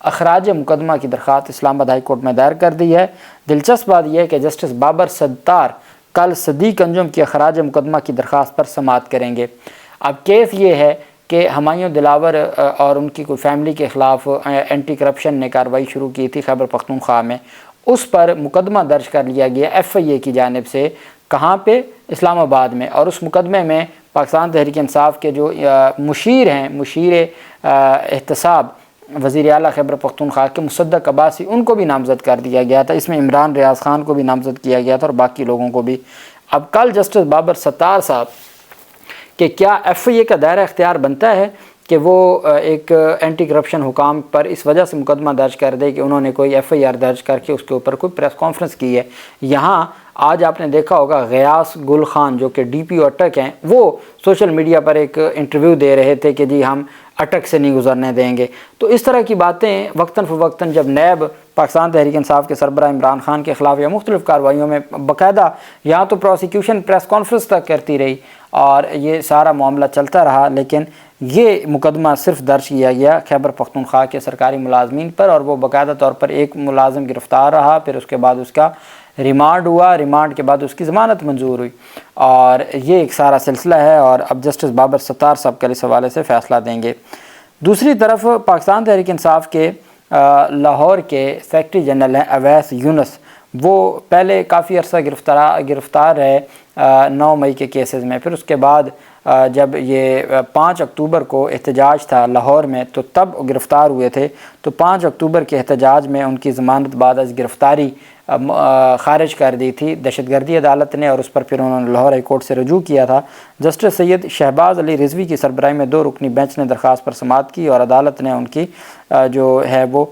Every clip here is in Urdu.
اخراج مقدمہ کی درخواست اسلام آباد ہائی کورٹ میں دائر کر دی ہے۔ دلچسپ بات یہ ہے کہ جسٹس بابر ستار کل صدیق انجم کی اخراج مقدمہ کی درخواست پر سماعت کریں گے۔ اب کیس یہ ہے کہ ہمایوں دلاور اور ان کی کوئی فیملی کے خلاف اینٹی کرپشن نے کارروائی شروع کی تھی خیبر پختونخوا میں، اس پر مقدمہ درج کر لیا گیا FIA کی جانب سے، کہاں پہ؟ اسلام آباد میں، اور اس مقدمے میں پاکستان تحریک انصاف کے جو مشیر ہیں، مشیر احتساب وزیر اعلیٰ خیبر پختونخوا کے مصدق عباسی، ان کو بھی نامزد کر دیا گیا تھا۔ اس میں عمران ریاض خان کو بھی نامزد کیا گیا تھا اور باقی لوگوں کو بھی۔ اب کل جسٹس بابر ستار صاحب کہ کیا FIA کا دائرہ اختیار بنتا ہے کہ وہ ایک اینٹی کرپشن حکام پر اس وجہ سے مقدمہ درج کر دے کہ انہوں نے کوئی FIR درج کر کے اس کے اوپر کوئی پریس کانفرنس کی ہے۔ یہاں آج آپ نے دیکھا ہوگا غیاث گل خان جو کہ DPO اٹک ہیں، وہ سوشل میڈیا پر ایک انٹرویو دے رہے تھے کہ جی ہم اٹک سے نہیں گزرنے دیں گے۔ تو اس طرح کی باتیں وقتاً فوقتاً جب نیب پاکستان تحریک انصاف کے سربراہ عمران خان کے خلاف یا مختلف کارروائیوں میں باقاعدہ یہاں تو پروسیکیوشن پریس کانفرنس تک کرتی رہی اور یہ سارا معاملہ چلتا رہا، لیکن یہ مقدمہ صرف درج کیا گیا خیبر پختونخوا کے سرکاری ملازمین پر، اور وہ باقاعدہ طور پر ایک ملازم گرفتار رہا، پھر اس کے بعد اس کا ریمانڈ ہوا، ریمانڈ کے بعد اس کی ضمانت منظور ہوئی، اور یہ ایک سارا سلسلہ ہے۔ اور اب جسٹس بابر ستار صاحب کل اس حوالے سے فیصلہ دیں گے۔ دوسری طرف پاکستان تحریک انصاف کے لاہور کے سیکرٹری جنرل ہیں اویس یونس، وہ پہلے کافی عرصہ گرفتار رہے 9 مئی کے کیسز میں، پھر اس کے بعد جب یہ 5 اکتوبر کو احتجاج تھا لاہور میں تو تب گرفتار ہوئے تھے، تو 5 اکتوبر کے احتجاج میں ان کی ضمانت بعد از گرفتاری خارج کر دی تھی دہشت گردی عدالت نے، اور اس پر پھر انہوں نے لاہور ہائی کورٹ سے رجوع کیا تھا۔ جسٹس سید شہباز علی رضوی کی سربراہی میں 2 رکنی بینچ نے درخواست پر سماعت کی اور عدالت نے ان کی جو ہے وہ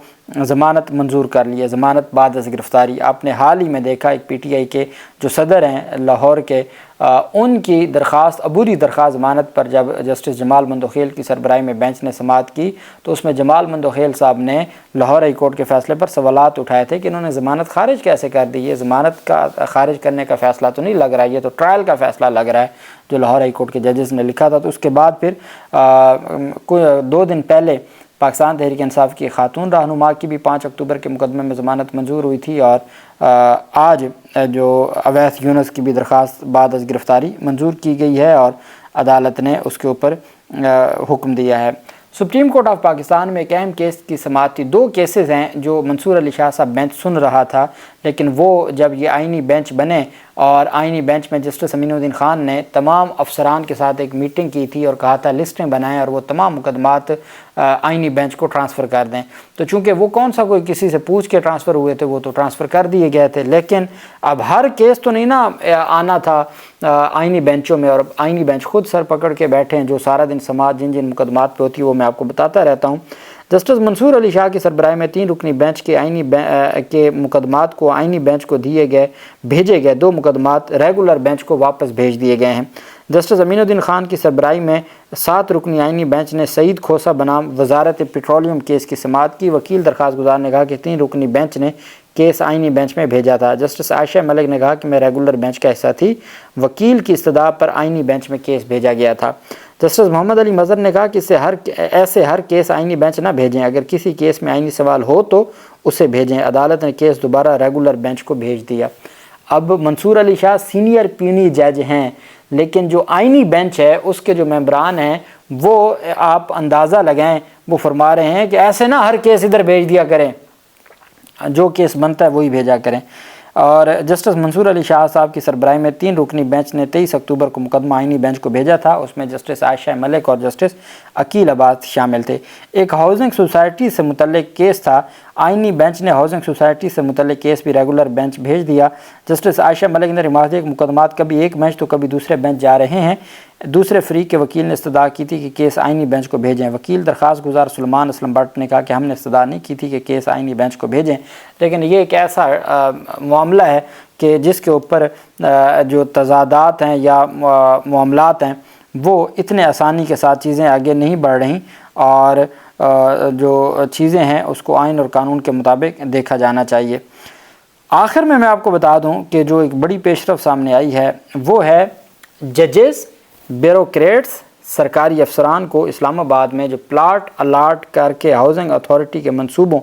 ضمانت منظور کر لی ہے، ضمانت بعد از گرفتاری۔ آپ نے حال ہی میں دیکھا ایک PTI کے جو صدر ہیں لاہور کے، ان کی درخواست عبوری درخواست ضمانت پر جب جسٹس جمال مندوخیل کی سربراہی میں بینچ نے سماعت کی تو اس میں جمال مندوخیل صاحب نے لاہور ہائی کورٹ کے فیصلے پر سوالات اٹھائے تھے کہ انہوں نے ضمانت خارج کیسے کر دی، یہ ضمانت کا خارج کرنے کا فیصلہ تو نہیں لگ رہا ہے، یہ تو ٹرائل کا فیصلہ لگ رہا ہے جو لاہور ہائی کورٹ کے ججز نے لکھا تھا۔ تو اس کے بعد پھر 2 دن پہلے پاکستان تحریک انصاف کی خاتون رہنما کی بھی 5 اکتوبر کے مقدمے میں ضمانت منظور ہوئی تھی، اور آج جو اویس یونس کی بھی درخواست بعد از گرفتاری منظور کی گئی ہے اور عدالت نے اس کے اوپر حکم دیا ہے۔ سپریم کورٹ آف پاکستان میں ایک اہم کیس کی سماعت تھی۔ 2 کیسز ہیں جو منصور علی شاہ صاحب بینچ سن رہا تھا، لیکن وہ جب یہ آئینی بینچ بنے اور آئینی بینچ میں جسٹس امین الدین خان نے تمام افسران کے ساتھ ایک میٹنگ کی تھی اور کہا تھا لسٹیں بنائیں اور وہ تمام مقدمات آئینی بینچ کو ٹرانسفر کر دیں، تو چونکہ وہ کون سا کوئی کسی سے پوچھ کے ٹرانسفر ہوئے تھے، وہ تو ٹرانسفر کر دیے گئے تھے، لیکن اب ہر کیس تو نہیں نا آنا تھا آئینی بینچوں میں، اور آئینی بینچ خود سر پکڑ کے بیٹھے ہیں، جو سارا دن سماعت جن مقدمات پہ ہوتی ہے وہ میں آپ کو بتاتا رہتا ہوں۔ جسٹس منصور علی شاہ کی سربراہی میں 3 رکنی بینچ کے مقدمات کو آئینی بینچ کو بھیجے گئے 2 مقدمات ریگولر بینچ کو واپس بھیج دیے گئے ہیں۔ جسٹس امین الدین خان کی سربراہی میں 7 رکنی آئینی بینچ نے سعید کھوسہ بنام وزارت پیٹرولیم کیس کی سماعت کی۔ وکیل درخواست گزار نے کہا کہ 3 رکنی بینچ نے کیس آئینی بینچ میں بھیجا تھا۔ جسٹس عائشہ ملک نے کہا کہ میں ریگولر بینچ کا حصہ تھی، وکیل کی استدعا پر آئینی بینچ میں کیس بھیجا گیا تھا۔ جسٹس محمد علی مظہر نے کہا کہ ایسے ہر کیس آئینی بینچ نہ بھیجیں، اگر کسی کیس میں آئینی سوال ہو تو اسے بھیجیں۔ عدالت نے کیس دوبارہ ریگولر بینچ کو بھیج دیا۔ اب منصور علی شاہ سینئر پیونی جج ہیں، لیکن جو آئینی بینچ ہے اس کے جو ممبران ہیں وہ آپ اندازہ لگائیں، وہ فرما رہے ہیں کہ ایسے نہ ہر کیس ادھر بھیج دیا کریں، جو کیس بنتا ہے وہی بھیجا کریں۔ اور جسٹس منصور علی شاہ صاحب کی سربراہی میں 3 رکنی بینچ نے 23 اکتوبر کو مقدمہ آئینی بینچ کو بھیجا تھا، اس میں جسٹس عائشہ ملک اور جسٹس عقیل عباس شامل تھے۔ ایک ہاؤسنگ سوسائٹی سے متعلق کیس تھا، آئینی بینچ نے ہاؤسنگ سوسائٹی سے متعلق کیس بھی ریگولر بینچ بھیج دیا۔ جسٹس عائشہ ملک نے ریمارک کیا کہ مقدمات کبھی ایک بینچ تو کبھی دوسرے بینچ جا رہے ہیں۔ دوسرے فریق کے وکیل نے استدعا کی تھی کہ کیس آئینی بینچ کو بھیجیں۔ وکیل درخواست گزار سلمان اسلم بٹ نے کہا کہ ہم نے استدعا نہیں کی تھی کہ کیس آئینی بینچ کو بھیجیں، لیکن یہ ایک ایسا معاملہ ہے کہ جس کے اوپر جو تضادات ہیں یا معاملات ہیں وہ اتنے آسانی کے ساتھ چیزیں آگے نہیں بڑھ رہیں، اور جو چیزیں ہیں اس کو آئین اور قانون کے مطابق دیکھا جانا چاہیے۔ آخر میں آپ کو بتا دوں کہ جو ایک بڑی پیش رفت سامنے آئی ہے وہ ہے ججز، بیوروکریٹس، سرکاری افسران کو اسلام آباد میں جو پلاٹ الاٹ کر کے ہاؤسنگ اتھارٹی کے منصوبوں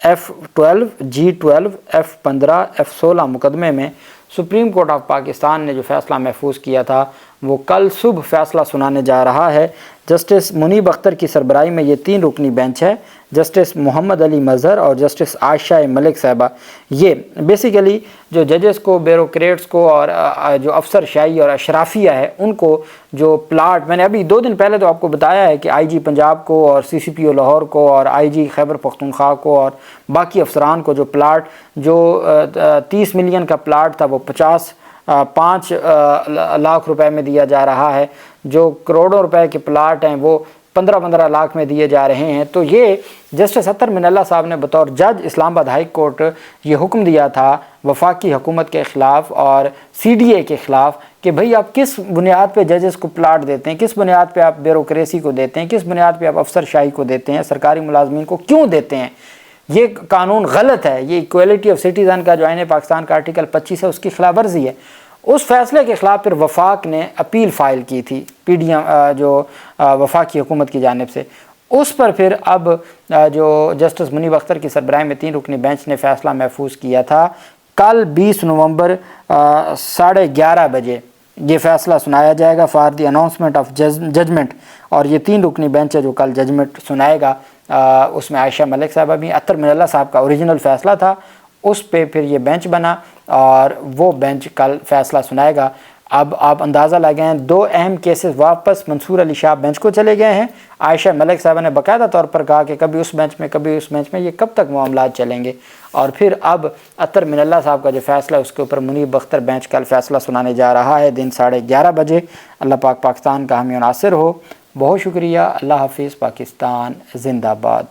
F12 G12 F15 F16 مقدمے میں سپریم کورٹ آف پاکستان نے جو فیصلہ محفوظ کیا تھا وہ کل صبح فیصلہ سنانے جا رہا ہے۔ جسٹس منیب اختر کی سربراہی میں یہ 3 رکنی بینچ ہے، جسٹس محمد علی مظہر اور جسٹس عائشہ ملک صاحبہ۔ یہ بیسیکلی جو ججز کو، بیوروکریٹس کو اور جو افسر شاہی اور اشرافیہ ہے ان کو جو پلاٹ، میں نے ابھی 2 دن پہلے تو آپ کو بتایا ہے کہ IG پنجاب کو اور CCPO لاہور کو اور IG خیبر پختونخوا کو اور باقی افسران کو جو پلاٹ جو 30 ملین کا پلاٹ تھا وہ 5 لاکھ روپے میں دیا جا رہا ہے، جو کروڑوں روپے کے پلاٹ ہیں وہ 15 لاکھ میں دیے جا رہے ہیں۔ تو یہ جسٹس اطہر من اللہ صاحب نے بطور جج اسلام آباد ہائی کورٹ یہ حکم دیا تھا وفاقی حکومت کے خلاف اور CDA کے خلاف کہ بھئی آپ کس بنیاد پہ ججز کو پلاٹ دیتے ہیں، کس بنیاد پہ آپ بیوروکریسی کو دیتے ہیں، کس بنیاد پہ آپ افسر شاہی کو دیتے ہیں، سرکاری ملازمین کو کیوں دیتے ہیں۔ یہ قانون غلط ہے، یہ ایکویلٹی آف سٹیزن کا جو آئین پاکستان کا آرٹیکل 25 ہے اس کی خلاف ورزی ہے۔ اس فیصلے کے خلاف پھر وفاق نے اپیل فائل کی تھی PDM جو وفاقی حکومت کی جانب سے، اس پر پھر اب جو جسٹس منیب اختر کی سربراہی میں 3 رکنی بینچ نے فیصلہ محفوظ کیا تھا۔ کل 20 نومبر 11:30 بجے یہ فیصلہ سنایا جائے گا for the announcement of judgement, اور یہ 3 رکنی بینچ ہے جو کل ججمنٹ سنائے گا۔ اس میں عائشہ ملک صاحبہ بھی، اطہر من اللہ صاحب کا اوریجنل فیصلہ تھا، اس پہ پھر یہ بینچ بنا اور وہ بینچ کل فیصلہ سنائے گا۔ اب آپ اندازہ لگائیں 2 اہم کیسز واپس منصور علی شاہ بینچ کو چلے گئے ہیں۔ عائشہ ملک صاحبہ نے باقاعدہ طور پر کہا کہ کبھی اس بینچ میں کبھی اس بینچ میں، یہ کب تک معاملات چلیں گے، اور پھر اب اطہر من اللہ صاحب کا جو فیصلہ ہے اس کے اوپر منیب اختر بینچ کل فیصلہ سنانے جا رہا ہے دن 11:30 بجے۔ اللہ پاک پاکستان کا حامی و ناصر ہو۔ بہت شکریہ۔ اللہ حافظ۔ پاکستان زندہ باد۔